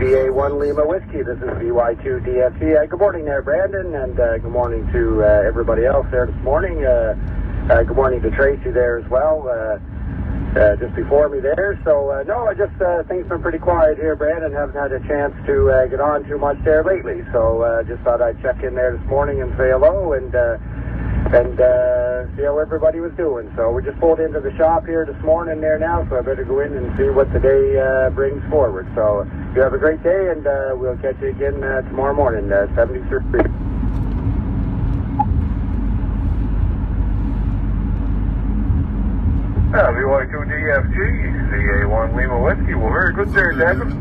VA1 Lima Whiskey. This is VY2DFG. Good morning there, Brandon, and good morning to everybody else there this morning. Good morning to Tracy there as well, just before me there. So, no, I just, things have been pretty quiet here, Brandon. Haven't had a chance to get on too much there lately. So, just thought I'd check in there this morning and say hello and see how everybody was doing. So we just pulled into the shop here this morning there now, so I better go in and see what the day brings forward. So you have a great day, and we'll catch you again tomorrow morning, 73. VY2DFG, VA1 Lima Whiskey. Well, very good there, Devin.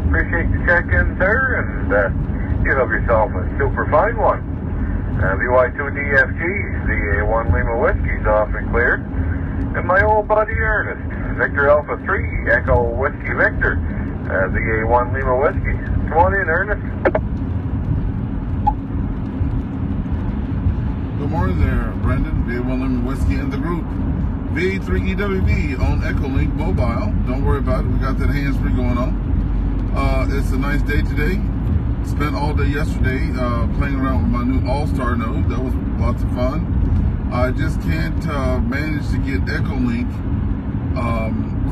Appreciate the check-in there, and you have yourself a super fine one. VY2DFG, VA1 Lima Whiskey's off and clear. And my old buddy Ernest, Victor Alpha 3, Echo Whiskey Victor, VA1 Lima Whiskey. Come on in, Ernest. Good morning there, Brendan, VA1 Lima Whiskey and the group. VA3EWV on Echolink mobile. Don't worry about it, we got that hands-free going on. It's a nice day today. Spent all day yesterday playing around with my new AllStar Node. That was lots of fun. I just can't manage to get Echolink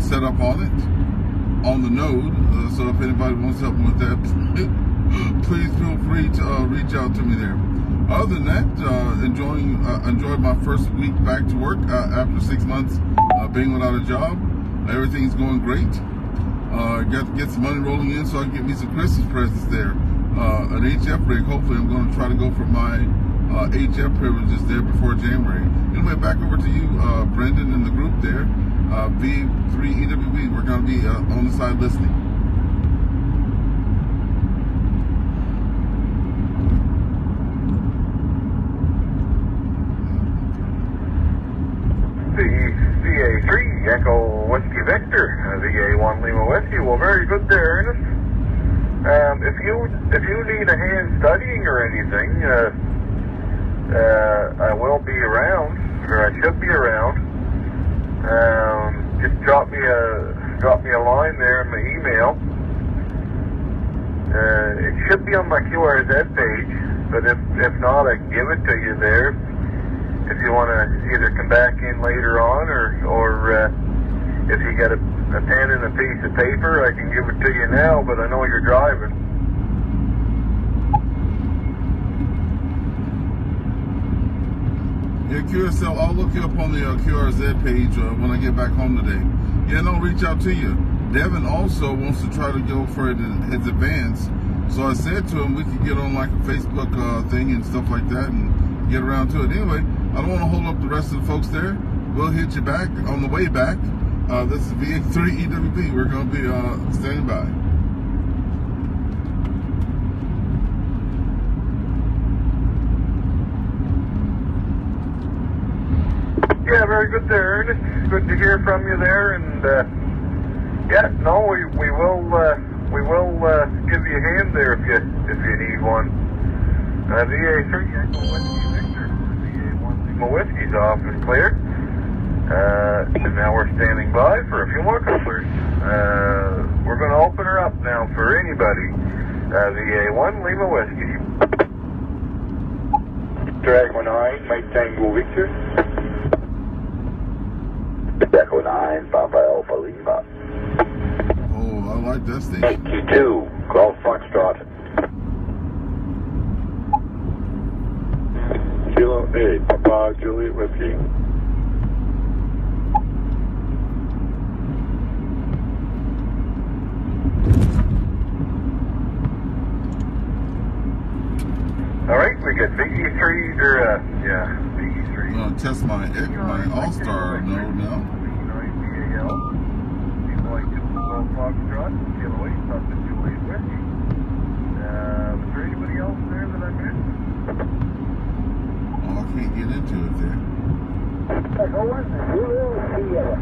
set up on it, on the node. So if anybody wants help with that, please feel free to reach out to me there. Other than that, enjoyed my first week back to work after 6 months being without a job. Everything's going great. Got to get some money rolling in so I can get me some Christmas presents there. An HF rig. Hopefully I'm going to try to go for my HF privileges there before January. Anyway, back over to you, Brendan and the group there. V3EWV, we're going to be on the side listening. VA3 Echo Whiskey Victor, VA1 Lima Whiskey. Well, very good there, Ernest. If you need a hand studying or anything, I will be around, or I should be around. Just drop me a line there in my email. It should be on my QRZ page, but if not, I can give it to you there. If you want to either come back in later on, or if you got a pen and a piece of paper, I can give it to you now, but I know you're driving. Yeah, QSL, I'll look you up on the QRZ page when I get back home today. Yeah, and I'll reach out to you. Devin also wants to try to go for his advance, so I said to him we could get on like a Facebook thing and stuff like that and get around to it. Anyway, I don't want to hold up the rest of the folks there. We'll hit you back on the way back. This is VA3EWV. We're going to be standing by. Yeah, very good there, Ernest. Good to hear from you there, and yeah, no, we will give you a hand there if you need one. VA3 Echo Whiskey Victor, VA1 Lima Whiskey's off and clear. And now we're standing by for a few more customers. We're going to open her up now for anybody. VA1 Lima Whiskey. Echo 9, Mike Tango Victor. Echo 9, Papa Alpha Lima. Oh, I like that station. 82, Golf Foxtrot. Kilo 8, Papa Juliet Whiskey. All right, we got VE3, or VE3. I'm gonna test my AllStar Node now. V9BAL, V2 Foxtrot, Kilo 8, Papa Juliet Whiskey. Was there anybody else there that I missed? Oh, I can't get into it there. Echo 1, Juliet.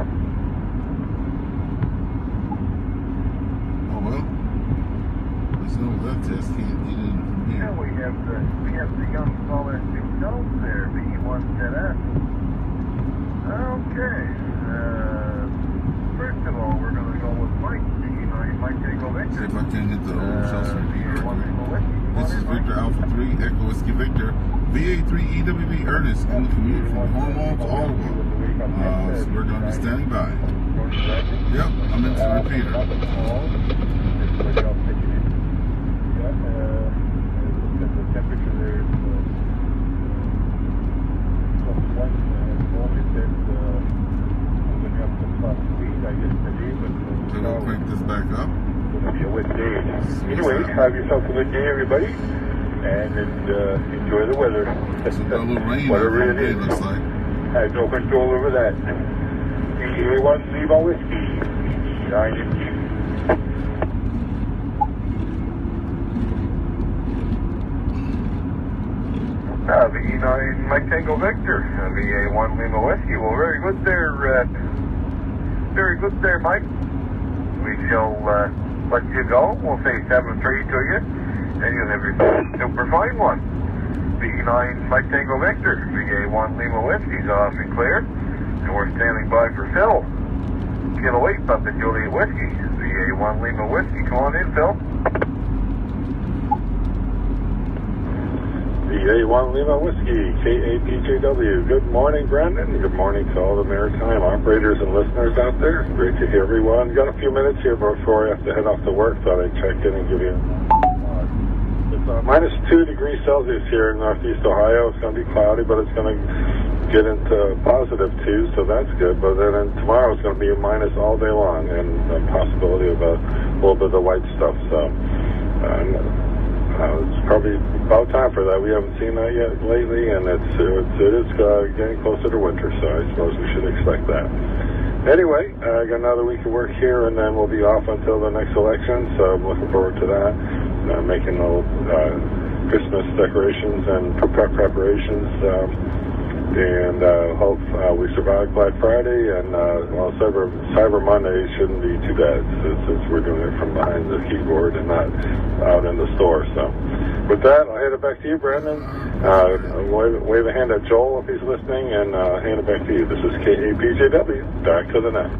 Oh well. Let's know that test can't get in from here. Yeah, we have the young fella himself there, VE1ZS. Okay. First of all, we're going to go with Mike, Mike Tango Victor. See if I can hit the old shells repeater. This is Victor Alpha 3, Echo Whiskey Victor, VA3EWV Ernest on the commute from Cormier to Ottawa. So we're going to be standing by. Yep, I'm into the repeater. The temperature there is +1, only said moving up to +3, I guess, today, but So we'll crank this back up. It'll be a wet day. Anyway, have yourself a good day, everybody, and enjoy the weather. So we've got a little rain Whatever it today, is. looks like. I have no control over that. VA1 Lima Whiskey, 9 inch. VE9 Mike Tango Victor, VA1 Lima Whiskey. Well, very good there, Mike. We shall let you go. We'll say 7-3 to you, and you'll have yourself a super fine one. VE9 Mike Tango Victor, VA1 Lima Whiskey's off and clear, and we're standing by for Phil. Kilo 8 Papa Juliet Whiskey, VA1 Lima Whiskey. Come on in, Phil. VA1 Lima Whiskey, KAPJW. Good morning, Brandon. Good morning to all the maritime operators and listeners out there. Great to hear everyone. Got a few minutes here before I have to head off to work. Thought I'd check in and give you it's -2 degrees Celsius here in Northeast Ohio. It's going to be cloudy, but it's going to get into +2, so that's good. But then tomorrow it's going to be a minus all day long, and the possibility of a little bit of the white stuff. So it's probably about time for that. We haven't seen that yet lately, and it is getting closer to winter, so I suppose we should expect that. Anyway, I got another week of work here, and then we'll be off until the next election, so I'm looking forward to that. Making little Christmas decorations and preparations, and hope we survive Black Friday, and well, Cyber Monday shouldn't be too bad since we're doing it from behind the keyboard and not out in the store. So with that, I'll hand it back to you, Brandon. Wave a hand at Joel if he's listening, and hand it back to you. This is KAPJW, back to the net.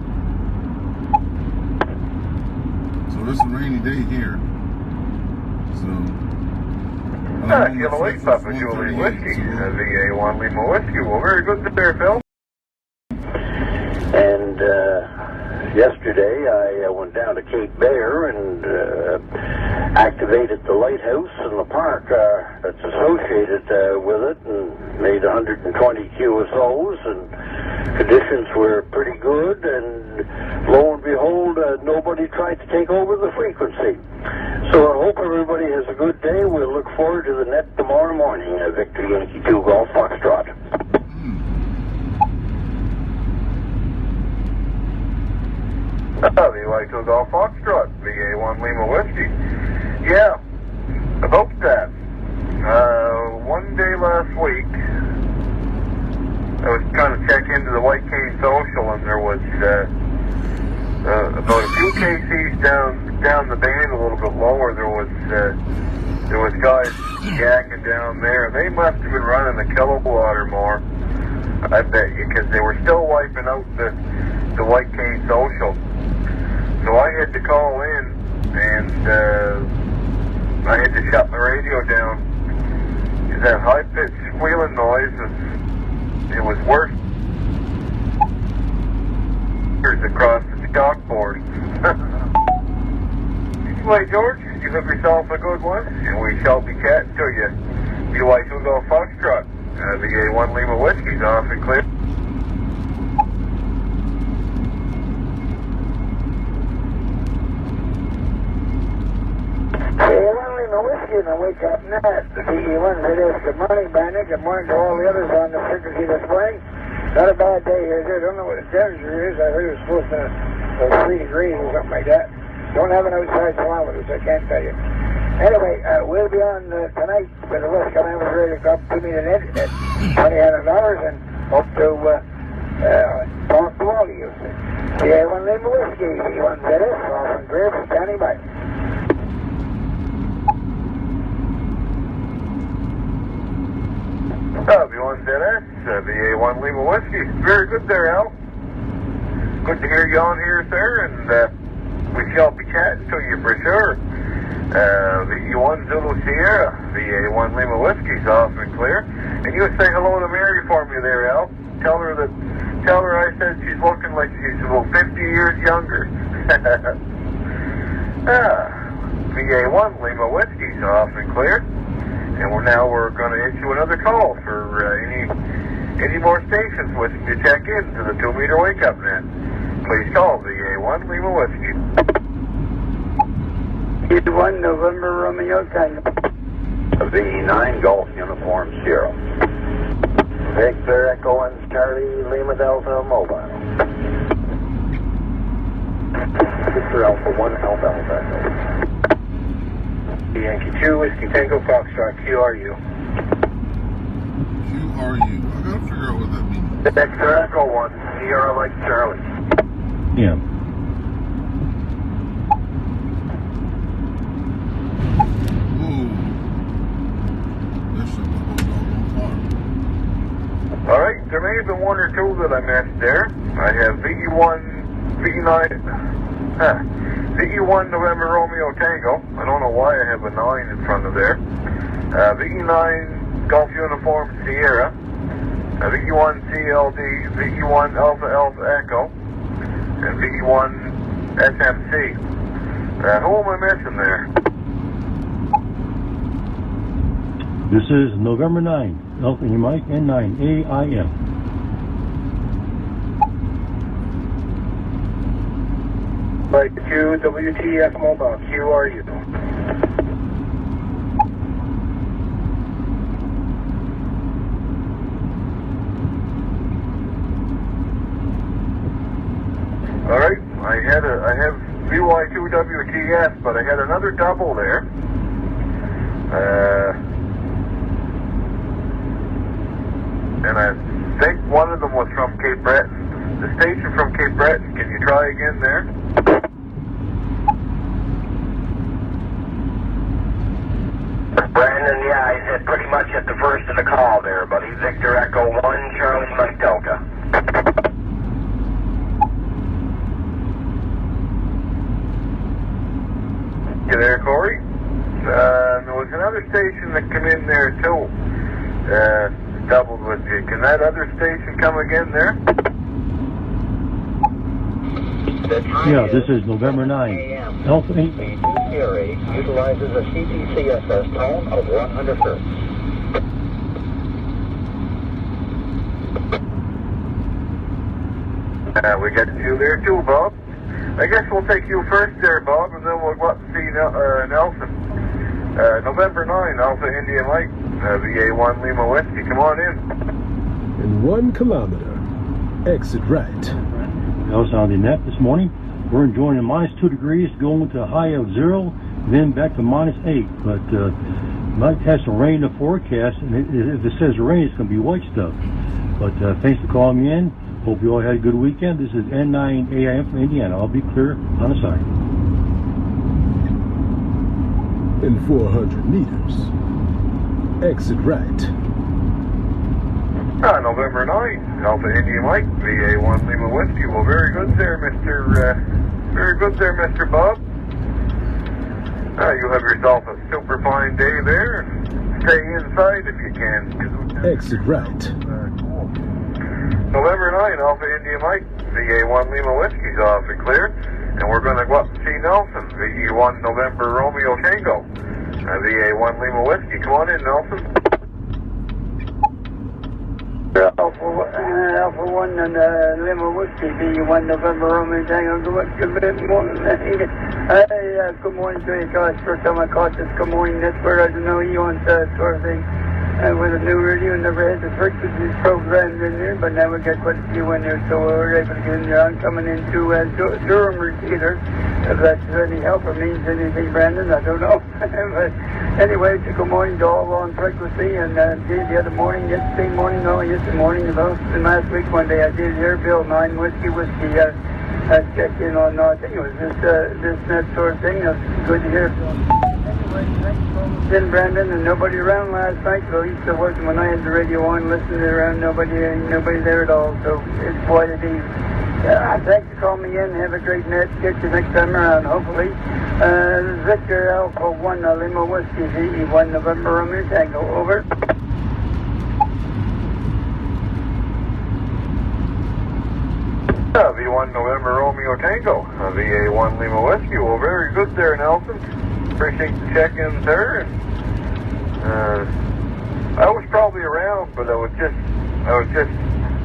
So it's a rainy day here. So Kilo 8 Papa Juliet Whiskey, VA1 Lima Whiskey. Well, very good there, Phil. And yesterday I went down to Cape Bear and activated the lighthouse in the park that's associated with it, and made 120 QSOs, and conditions were pretty good, and lo and behold, nobody tried to take over the frequency. So I hope everybody has a good day. We'll look forward to the net tomorrow morning. Victor Yankee 2 Golf Foxtrot. VY2 Golf Foxtrot, VA1 Lima Whiskey. Yeah, about that. One day last week, I was trying to check into the White Cane Social, and there was about a few KCs down the band a little bit lower. There was guys yakking down there. They must have been running a kilowatt or more, I bet you, because they were still wiping out the White Cane Social. So I had to call in, and I had to shut my radio down. That high-pitched squealing noise, it was worse across the chalkboard. Anyway, George, you have yourself a good one, and we shall be chatting to you. VY2 Golf Foxtrot, VA1 Lima Whiskey's off and clear. VA1 Lima Whiskey and the Wakeup Net. The VA1 videos. Good morning, Brandon. Good morning to all the others on the frequency this morning. Not a bad day here. I don't know what the temperature is. I heard it was supposed to be 3 degrees or something like that. Don't have an outside thermometer, so I can't tell you. Anyway, we'll be on tonight with the West Carolina Radio Club to meet at $2,800, and hope to talk to all of you. VA1 Lima Whiskey, V1 ZS, off and clear, standing by. V1 ZS, VA1 Lima Whiskey. Very good there, Al. Good to hear you on here, sir, and we shall be chatting to you for sure. VE1 Zulu Sierra, VA1 Lima Whiskey's off and clear. And you say hello to Mary for me there, Al. Tell her I said she's looking like she's about 50 years younger. VA1 Lima Whiskey's off and clear. And we're going to issue another call for any more stations wishing to check into the 2-meter Wakeup Net. Please call VA1 Lima Whiskey. VA1 November Romeo Tango. VE9 Golf Uniform Sierra. Victor Echo and Charlie Lima Delta Mobile. Victor Alpha 1 Alpha Alpha. Yankee 2 Whiskey Tango Foxtrot QRU. QRU. I gotta figure out what that means. Victor Echo 1 Sierra like Charlie. Yeah. All right, there may have been one or two that I missed there. I have VE1 November Romeo Tango. I don't know why I have a 9 in front of there. VE9 Golf Uniform Sierra. VE1 CLD, VE1 Alpha Alpha Echo, and VE1 SMC. Who am I missing there? This is November 9, Alpha Mike, N9 AIM. Flight 2 WTF Mobile QRU. All right, I have VY2WTF, but I had another double there. And I think one of them was from Cape Breton. The station from Cape Breton. Can you try again there? Brandon, yeah, I hit pretty much at the first of the call there, buddy. Victor Echo 1 Charlie Mike Delta. You there, Corey? There was another station that came in there too. Doubled with you. Can that other station come again there? Yeah, this is November 9, Alpha 8. The 2 series utilizes a CTCSS tone of 100 Hz. We got you there too, Bob. I guess we'll take you first there, Bob, and then we'll go up and see Nelson. November 9, Alpha India Mike, VA1 Lima Whiskey. Come on in. In 1 kilometer, exit right. AllStar Net this morning. We're enjoying a -2 degrees, going to a high of 0, then back to -8. But might have some rain in the forecast, and if it says rain, it's going to be white stuff. But thanks for calling me in. Hope you all had a good weekend. This is N9 AIM from Indiana. I'll be clear on the side. In 400 meters, exit right. November 9, Alpha India Mike, VA1 Lima Whiskey. Well, very good there, Mr. Bob. You have yourself a super fine day there. Stay inside if you can. Exit right. November 9, Alpha India Mike, VA1 Lima Whiskey's off and clear. And we're going to go up and see Nelson, VE1 November Romeo Tango, VA1 Lima Whiskey. Come on in, Nelson. Alpha 1 and Lima Whiskey, VE1 November Romeo Tango. Good morning. Good morning to you guys. First time I caught this. Good morning. That's where I don't know you on sort of thing. With a new radio, never had the frequencies programmed in there, but now we got quite a few in there, so we're able to get in there. I'm coming into Durham repeater. If that's any help or means anything, Brandon, I don't know. But anyway, good morning to all on frequency, and the other morning, yesterday morning, about last week, one day I did hear Bill 9 Whiskey, I checked in on, I think it was this net sort of thing. It was good to hear Bill. Then Brandon, and nobody around last night, so at least there wasn't when I had the radio on, listening around, nobody there at all, so it's quite a day. Thanks for calling me in. Have a great night. Get you next time around, hopefully. Victor Alpha 1 Lima Whiskey VE1 November Romeo Tango. Over. V1 November Romeo Tango, VA1 Lima Whiskey. Well, very good there, Nelson. Appreciate the check-in there. And, I was probably around, but I was just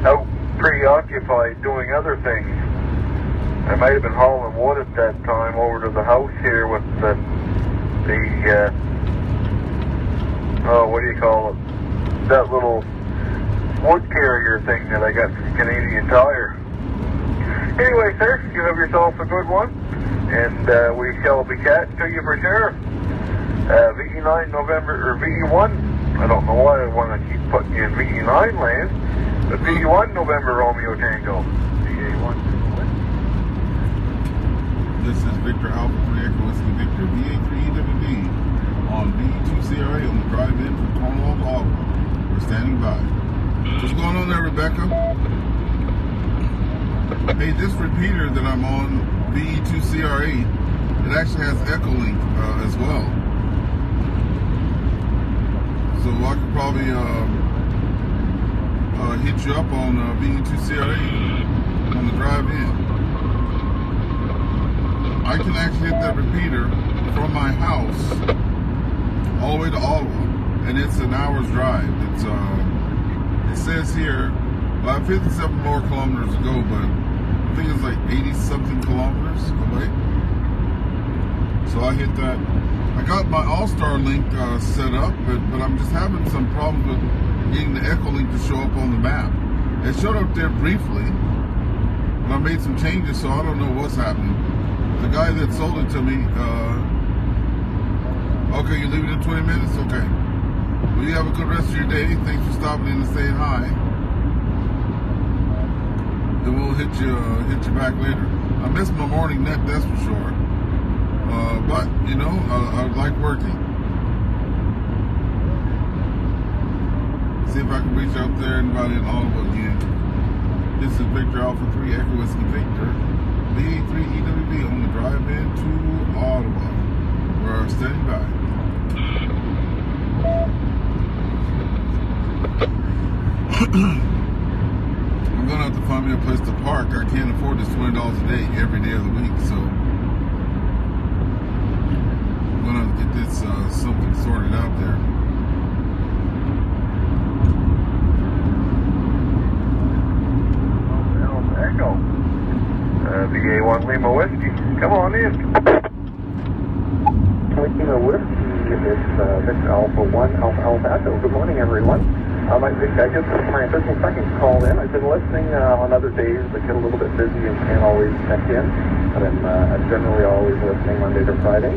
out preoccupied doing other things. I might have been hauling wood at that time over to the house here with the what do you call it? That little wood carrier thing that I got from Canadian Tire. Anyway, sir, you have yourself a good one, and we shall be chatting to you for sure. VE9 November, or VE1, I don't know why I want to keep putting you in VE9 land, but VE1 November Romeo Tango. VA1. This is Victor Alpha 3 Echo Whiskey Victor, VA3EWV on VE2CRA on the drive-in from Cornwall to Ottawa. We're standing by. What's going on there, Rebecca? Hey, this repeater that I'm on, VE2CRA, it actually has Echolink as well. So I could probably hit you up on VE2CRA on the drive-in. I can actually hit that repeater from my house all the way to Ottawa, and it's an hour's drive. It's it says here, well, I have 57 more kilometers to go, but I think it's like 80-something kilometers away. So I hit that. I got my AllStar link set up, but I'm just having some problems with getting the Echolink to show up on the map. It showed up there briefly, but I made some changes, so I don't know what's happening. The guy that sold it to me, okay, you leave it in 20 minutes? Okay. Well, you have a good rest of your day. Thanks for stopping in and saying hi. Then we'll hit you back later. I missed my morning net, that's for sure. But, you know, I like working. See if I can reach out there and about in Ottawa again. This is Victor Alpha 3 Echo Whiskey Victor, VA3EWV on the drive-in to Ottawa. We're standing by. I'm gonna have to find me a place to park. I can't afford this $20 a day every day of the week, so I'm gonna have to get this something sorted out there. Echo. VA1 Lima Whiskey. Come on in. Lima Whiskey, it's Victor Alpha 1 Alpha Echo. Good morning, everyone. I guess this is my official second call in. I've been listening on other days. I get a little bit busy and can't always check in, but I'm generally always listening Monday to Friday.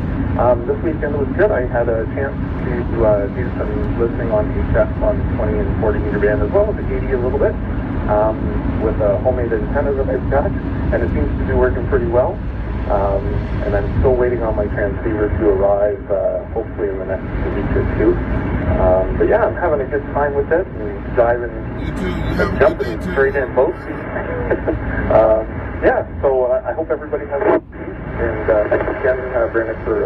This weekend was good. I had a chance to do some listening on HF on 20 and 40 meter band, as well as the 80 a little bit, with a homemade antenna that I've got, and it seems to be working pretty well. And I'm still waiting on my transceiver to arrive, hopefully in the next week or two. But yeah, I'm having a good time with it and diving, jumping straight in both. Yeah, so I hope everybody has a good week. And thanks again, Bernard, for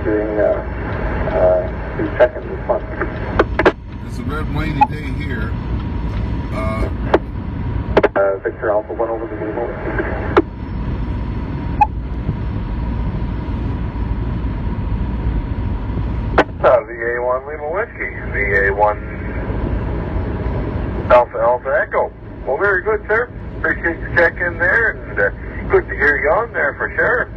doing these check-ins. It's fun. It's a red rainy day here. Victor Alpha 1 over the Lima. VA1 Lima Whiskey, VA1 Alpha Echo. Well, very good, sir. Appreciate the check-in there, and good to hear you on there for sure.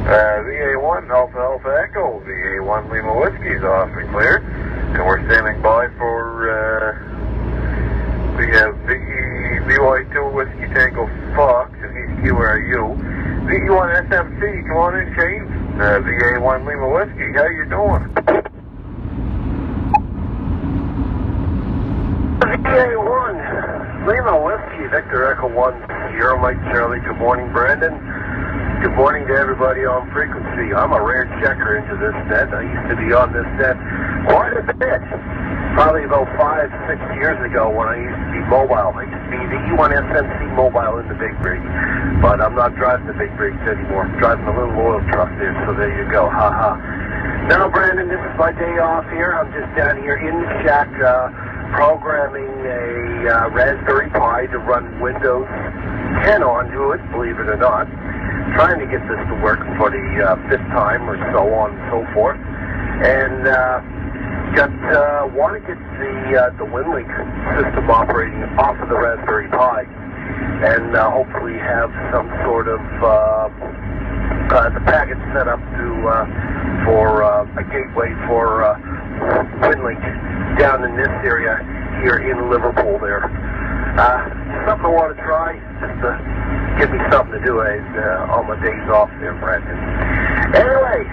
VA1 Alpha Echo, VA1 Lima Whiskey is off and clear, and we're standing by for, we have VY2 Whiskey Tango Fox, and he's QRU. VE1 SMC, come on in, Shane. VA1 Lima Whiskey, how you doing? VA1 Lima Whiskey, Victor Echo 1, Sierra Mike Charlie. Good morning, Brandon. Good morning to everybody on frequency. I'm a rare checker into this net. I used to be on this net quite a bit. probably about 5-6 years ago when I used to be mobile. I used to be the E1 SMC mobile in the big rig, but I'm not driving the big rigs anymore. I'm driving a little oil truck there, so there you go. Ha ha. Now, Brandon, this is my day off here. I'm just down here in the shack programming a Raspberry Pi to run Windows 10 onto it, believe it or not. Trying to get this to work for the 5th time or so on and so forth. And want to get the Whynot system operating off of the Raspberry Pi, and hopefully have some sort of the packet set up for a gateway for Whynot down in this area here in Liverpool there. Something I want to try, just to give me something to do on my days off there, Brandon. Anyway,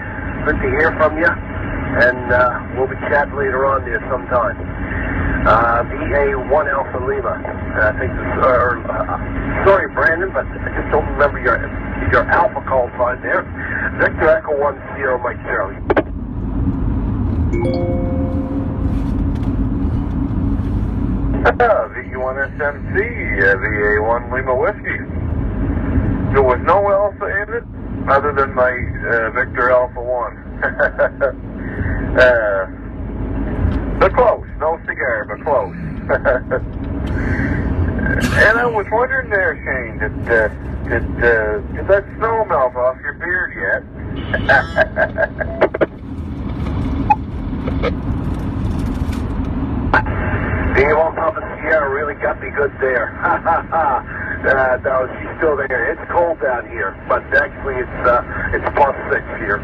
good to hear from you, and we'll be chatting later on there sometime. VA1 Alpha Lima. I think this, sorry, Brandon, but I just don't remember your Alpha call sign there. Victor Echo 10 Mike Charlie. VE1 SMC, VA1 Lima Whiskey. There was no Alpha in it, other than my Victor Alpha 1. But close. No cigar, but close. And I was wondering there, Shane, did that snow melt off your beard yet? VA1 Papa Sierra really got me good there. Ha ha ha. No, she's still there. It's cold down here, but actually it's +6 here.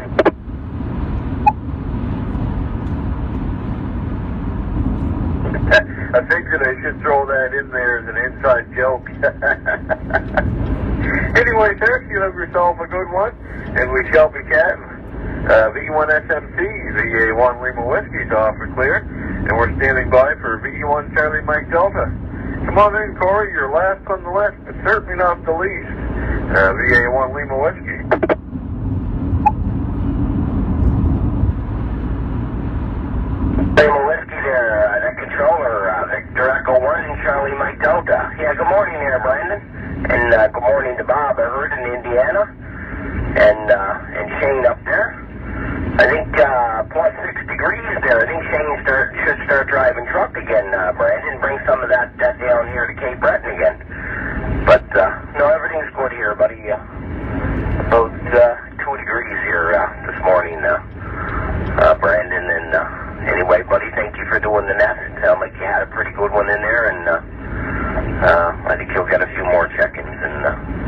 I figured I should throw that in there as an inside joke. Anyway, sir, you have yourself a good one, and we shall be chatting. VE1 SMC, VA1 Lima Whiskey's off and clear, and we're standing by for VE1 Charlie Mike Delta. Come on in, Corey, you're last on the list, but certainly not the least. VA1 Lima Whiskey. Lima Whiskey there, that controller, Victor Echo 1 Charlie Mike Delta. Yeah, good morning there, Brandon. And good morning to Bob, I heard, in Indiana. And Shane up there. I think +6 degrees there. I think Shane should start driving truck again, Brandon. Bring some of that down here to Cape Breton again. But no, everything's good here, buddy. About 2 degrees here this morning, Brandon. And anyway, buddy, thank you for doing the net. It sounded like you had a pretty good one in there, and I think you'll get a few more check-ins. And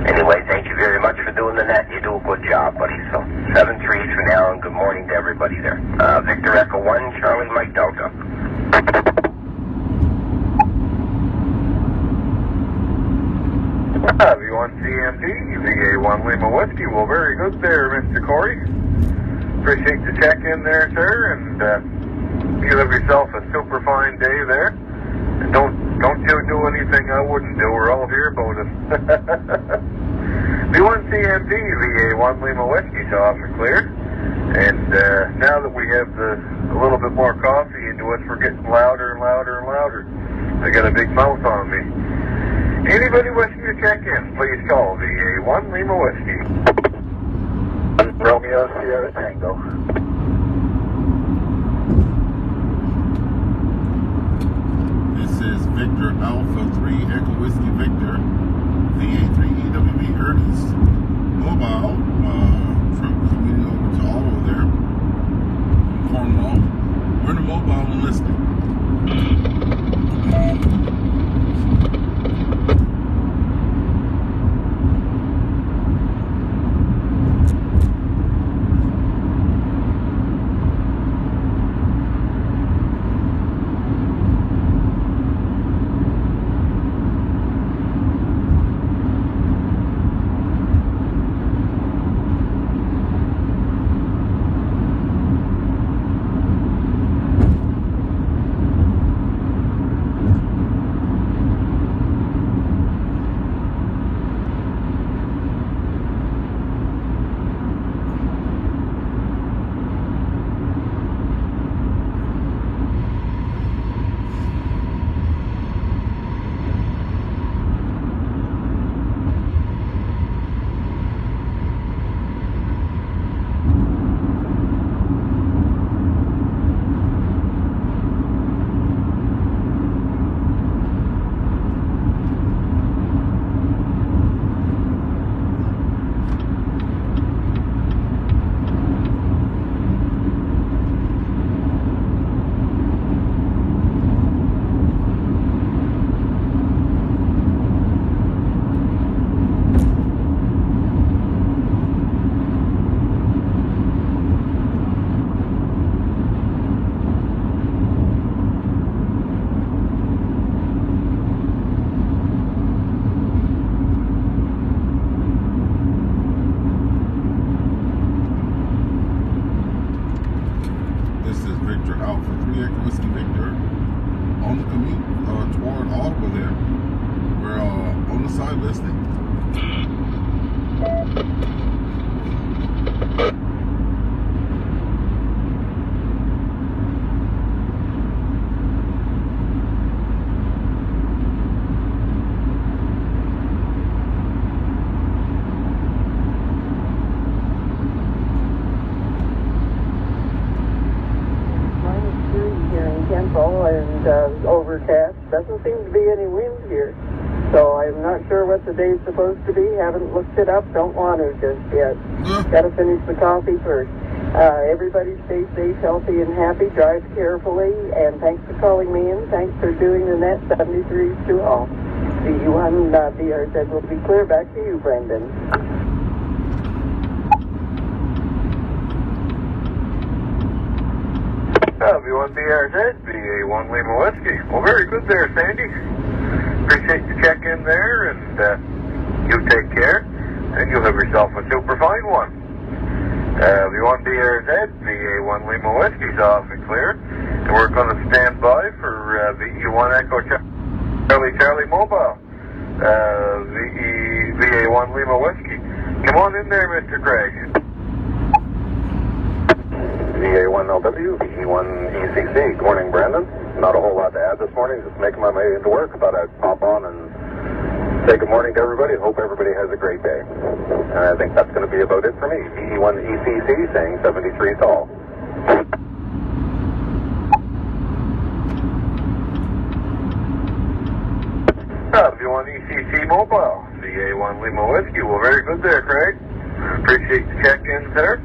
anyway, thank you very much for doing the net. You do a good job, buddy. So 7-3 for now, and good morning to everybody there. Victor Echo 1, Charlie Mike Delta. V1 CMD, VA1 Lima Whiskey. Well, very good there, Mr. Corey. Appreciate the check-in there, sir, and you have yourself a super fine day there. And don't you do anything I wouldn't do. We're all here about it. V1 CMD, VA1 Lima Whiskey, off and clear. And now that we have a little bit more coffee into us, we're getting louder and louder and louder. I got a big mouth on me. Anybody wishing to check in, please call VA1 Lima Whiskey. Romeo Sierra Tango. This is Victor Alpha 3 Echo Whiskey Victor, VA3EWV Ernest Mobile, from Commute over to Auto there, Cornwall. We're in the mobile and listening. Victor Alpha 3 Echo Whiskey Victor on the commute toward Ottawa there. We're on the side listening. And overcast. Doesn't seem to be any wind here. So I'm not sure what the day's supposed to be. Haven't looked it up. Don't want to just yet. Got to finish the coffee first. Everybody stay safe, healthy, and happy. Drive carefully. And thanks for calling me in. Thanks for doing the net 73s to all. VE1 BRZ will be clear. Back to you, Brendan. V1 BRZ, VA1 Lima Whiskey. Well, very good there, Sandy. Appreciate the check-in there, and you take care, and you'll have yourself a super fine one. V1 BRZ, VA1 Lima Whiskey's off and clear, and we're going to stand by for VE1 Echo Charlie Mobile, VA1 Lima Whiskey. Come on in there, Mr. Craig. VA1LW, VE1ECC. Good morning, Brandon. Not a whole lot to add this morning, just making my way into work. Thought I'd pop on and say good morning to everybody. Hope everybody has a great day. And I think that's going to be about it for me. VE1ECC saying 73 tall. V1ECC Mobile, VA1 Lima Whiskey. Well, very good there, Craig. Appreciate the check-ins there.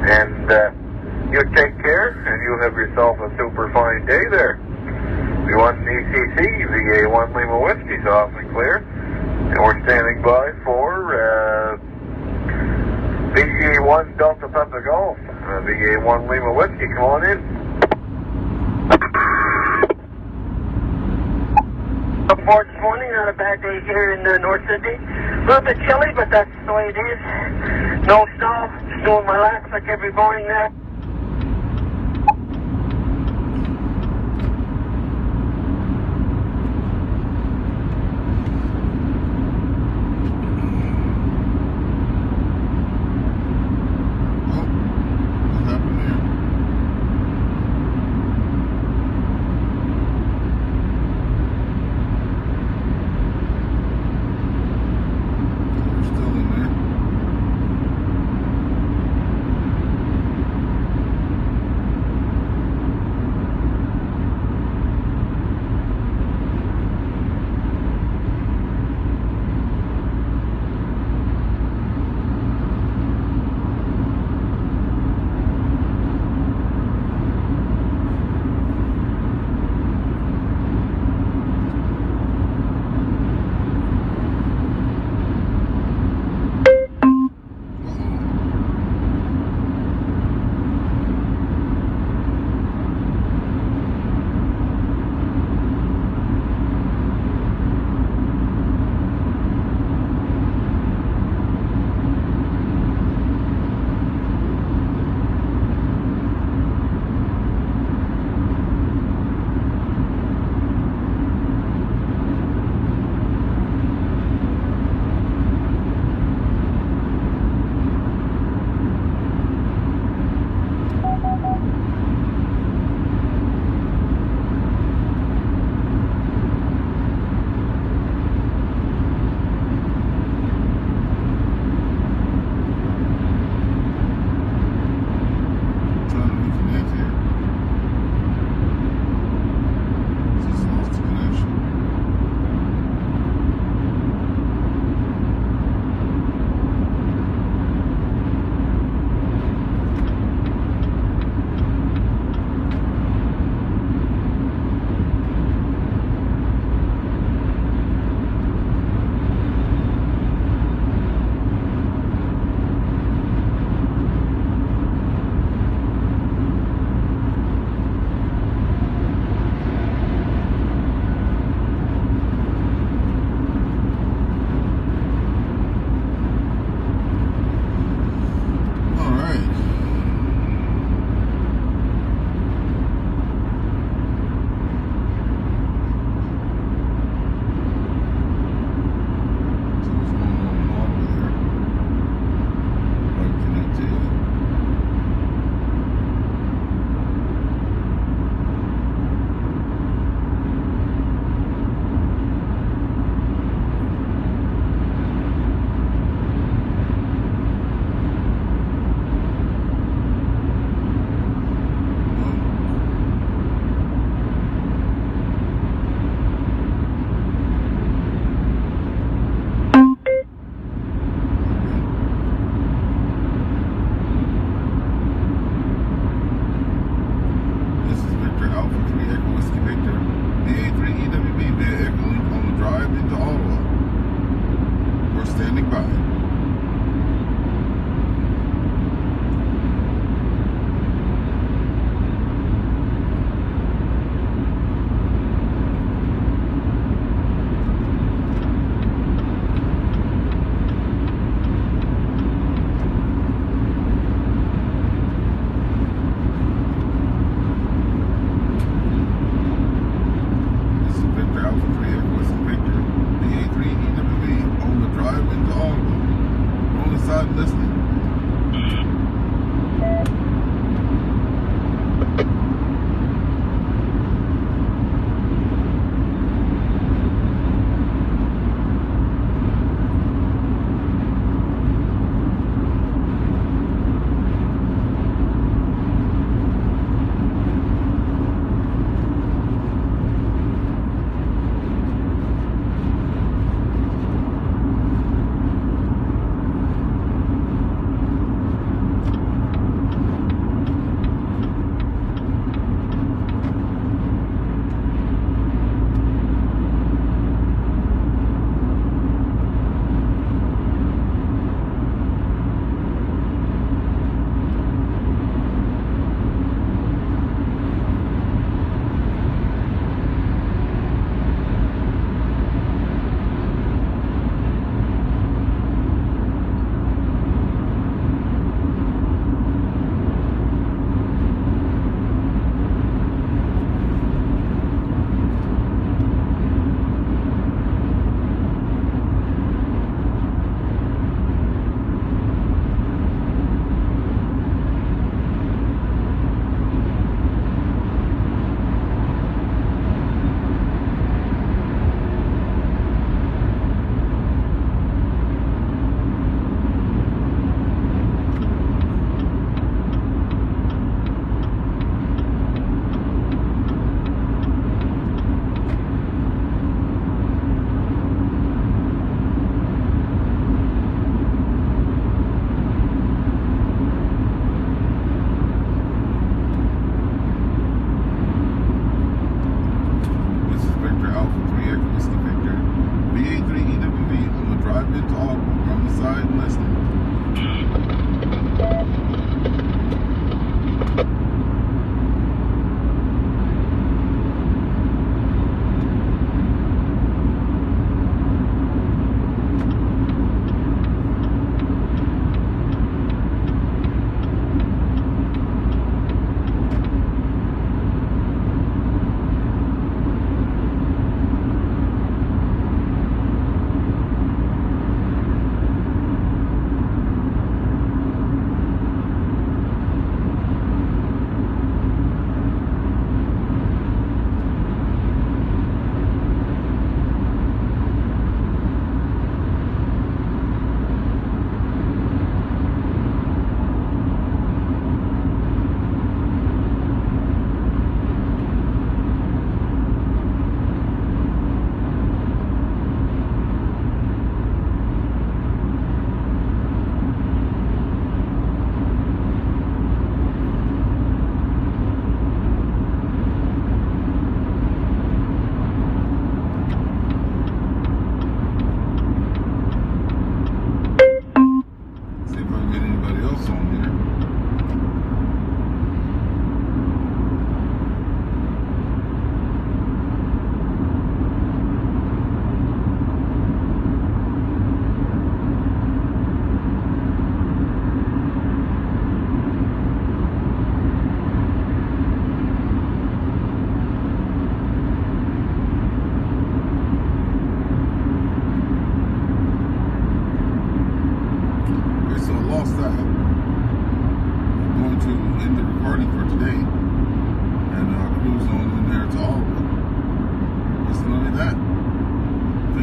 And you take care, and you have yourself a super fine day there. V1 ECC, VA1 Lima Whiskey's off and clear. And we're standing by for VA1 Delta Papa Golf, VA1 Lima Whiskey. Come on in. Up for this morning, not a bad day here in North Sydney. A little bit chilly, but that's the way it is. No snow, just doing my laps like every morning now.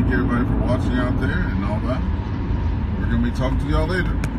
Thank you everybody for watching out there and all that. We're going to be talking to y'all later.